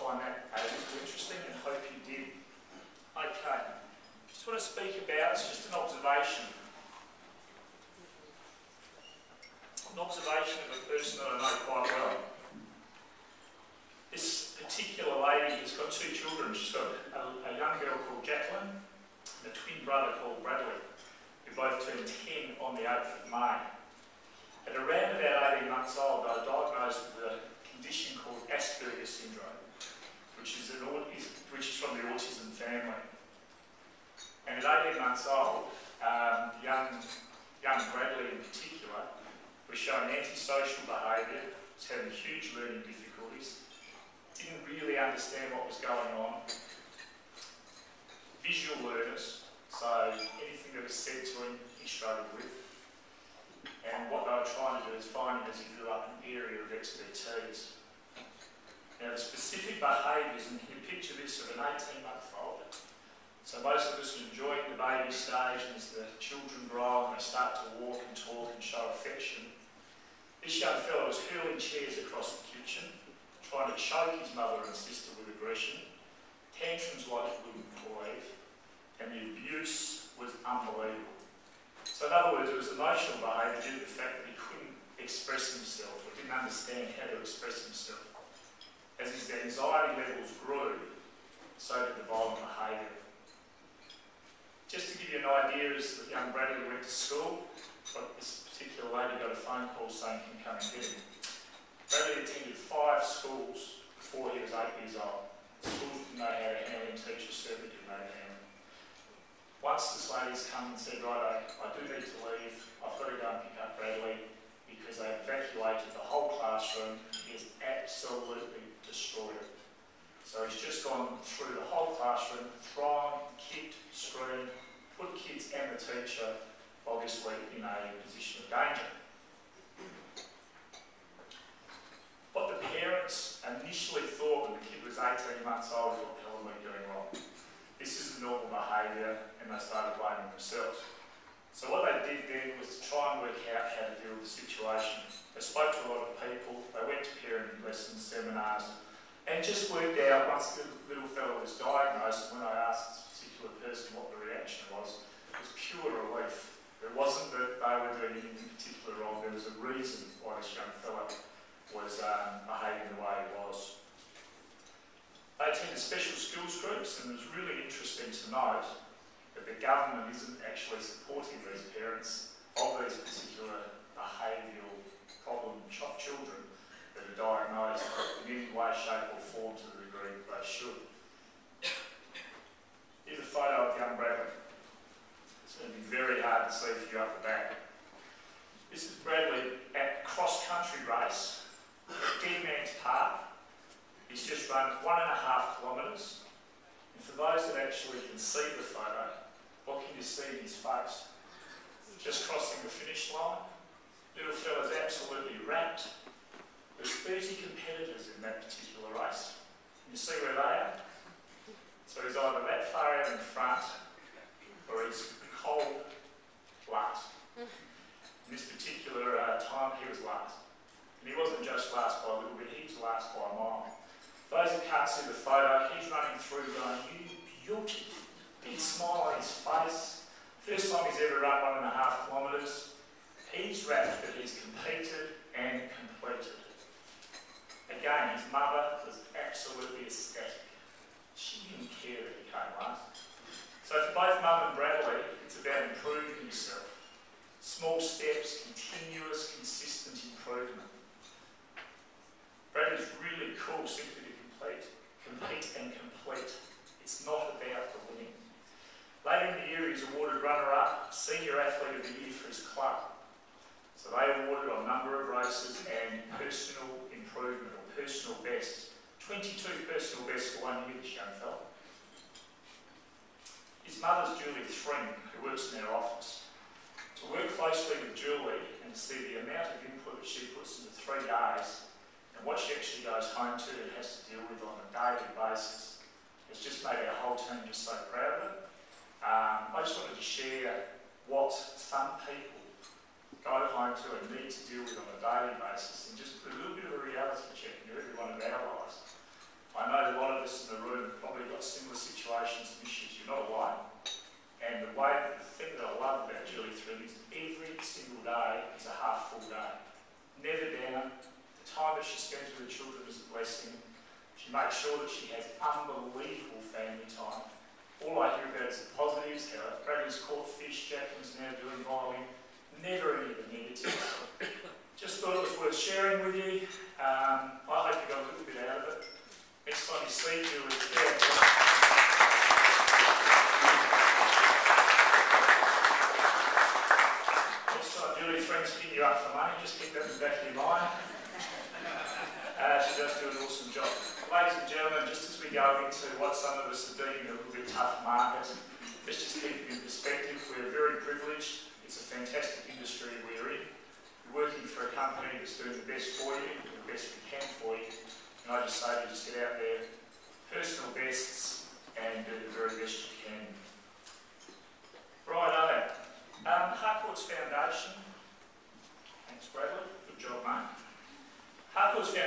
find that a little interesting and hope you did. Okay, just want to speak about, it's just an observation. An observation of a person that I know quite well. This particular lady has got two children. She's got a young girl called Jacqueline and a twin brother called Bradley, who both turned 10 on the 8th of May. At around about 18 months old, they were diagnosed with a condition called Asperger's syndrome, which is from the autism family. And at 18 months old, young Bradley in particular was showing antisocial behaviour, was having huge learning difficulties, didn't really understand what was going on. Visual learners, so anything that was said to him, he struggled with. And what they were trying to do is find him as he grew up an area of expertise. Now the specific behaviours, and you picture this of an 18-month-old. So most of us are enjoying the baby stage, and as the children grow and they start to walk and talk and show affection. This young fellow was hurling chairs across the kitchen, trying to choke his mother and sister with aggression, tantrums like he wouldn't believe, and the abuse was unbelievable. So in other words, it was emotional behaviour due to the fact that he couldn't express himself or didn't understand how to express himself. As his anxiety levels grew, so did the violent behaviour. Just to give you an idea, as the young Bradley went to school, this particular lady got a phone call saying he can come and get him. Bradley attended 5 schools before he was 8 years old. Schools didn't know how to handle him, teachers certainly didn't know how to handle him. Once this lady's come and said, right, I do need to leave, I've got to go and pick up Bradley because they evacuated the whole classroom. He has absolutely destroyed it. So he's just gone through the whole classroom, thrown, kicked, screamed, put kids and the teacher obviously in a position of danger. What the parents initially thought when the kid was 18 months old is, what the hell am I doing wrong? This is the normal behaviour, and they started blaming themselves. So what they did then was to try and work out how to deal with the situation. They spoke to a lot of people, they went to parenting lessons, seminars, and just worked out, once the little fellow was diagnosed, when I asked this particular person what the reaction was, it was pure relief. It wasn't that they were doing anything particularly wrong, there was a reason why this young fellow was behaving the way he was. They attended special skills groups, and it was really interesting to note that the government isn't actually supporting these parents of these particular behavioural problem children that are diagnosed in any way, shape or form to the degree that they should. Here's a photo of young Bradley. It's going to be very hard to see for you up the back. This is Bradley at cross-country race at Deadman's Park. He's just run 1.5 kilometres. And for those that actually can see the photo, what can you see in his face? Just crossing the finish line. Little fella's absolutely wrapped. There's 30 competitors in that particular race. Can you see where they are? So he's either that far out in front, or he's cold last. In this particular time, he was last. And he wasn't just last by a little bit, he was last by a mile. For those who can't see the photo, he's running through going, "You beauty." Big smile on his face. First time he's ever run 1.5 kilometres. He's wrapped that he's competed and completed. Again, his mother was absolutely ecstatic. She didn't care that he came last. So for both Mum and Bradley, it's about improving yourself. Small steps, continuous, consistent improvement. Bradley's really cool simply to compete and complete. It's not about the winning. Later in the year, he was awarded runner-up, Senior Athlete of the Year for his club. So they awarded on a number of races and personal improvement or personal best. 22 personal bests for 1 year, this young fellow. His mother's Julie Thring, who works in our office. To work closely with Julie and to see the amount of input that she puts into 3 days and what she actually goes home to and has to deal with on a daily basis has just made our whole team just so proud of her. I just wanted to share what some people go home to and need to deal with on a daily basis and just put a little bit of a reality check into every one of our lives. I know that She makes sure that she has unbelievable family time. All I hear about is the positives, how Bradley's caught fish, Jacqueline's now doing violin, never any of the negatives. Just thought it was worth sharing with you. I hope you got a little bit out of it. Next time you see Julie Thring, next time Julie Thring's hitting you up for money, just keep that in the back of your mind. She does do an awesome job. Ladies and gentlemen, just as we go into what some of us are deeming a little bit tough market, let's just keep it in perspective. We're very privileged. It's a fantastic industry we're in. We're working for a company that's doing the best for you, the best we can for you. And I just say to just get out there, personal bests, and do the very best you can. Righto. Harcourts Foundation. Thanks, Bradley. Good job, mate. Harcourts Foundation.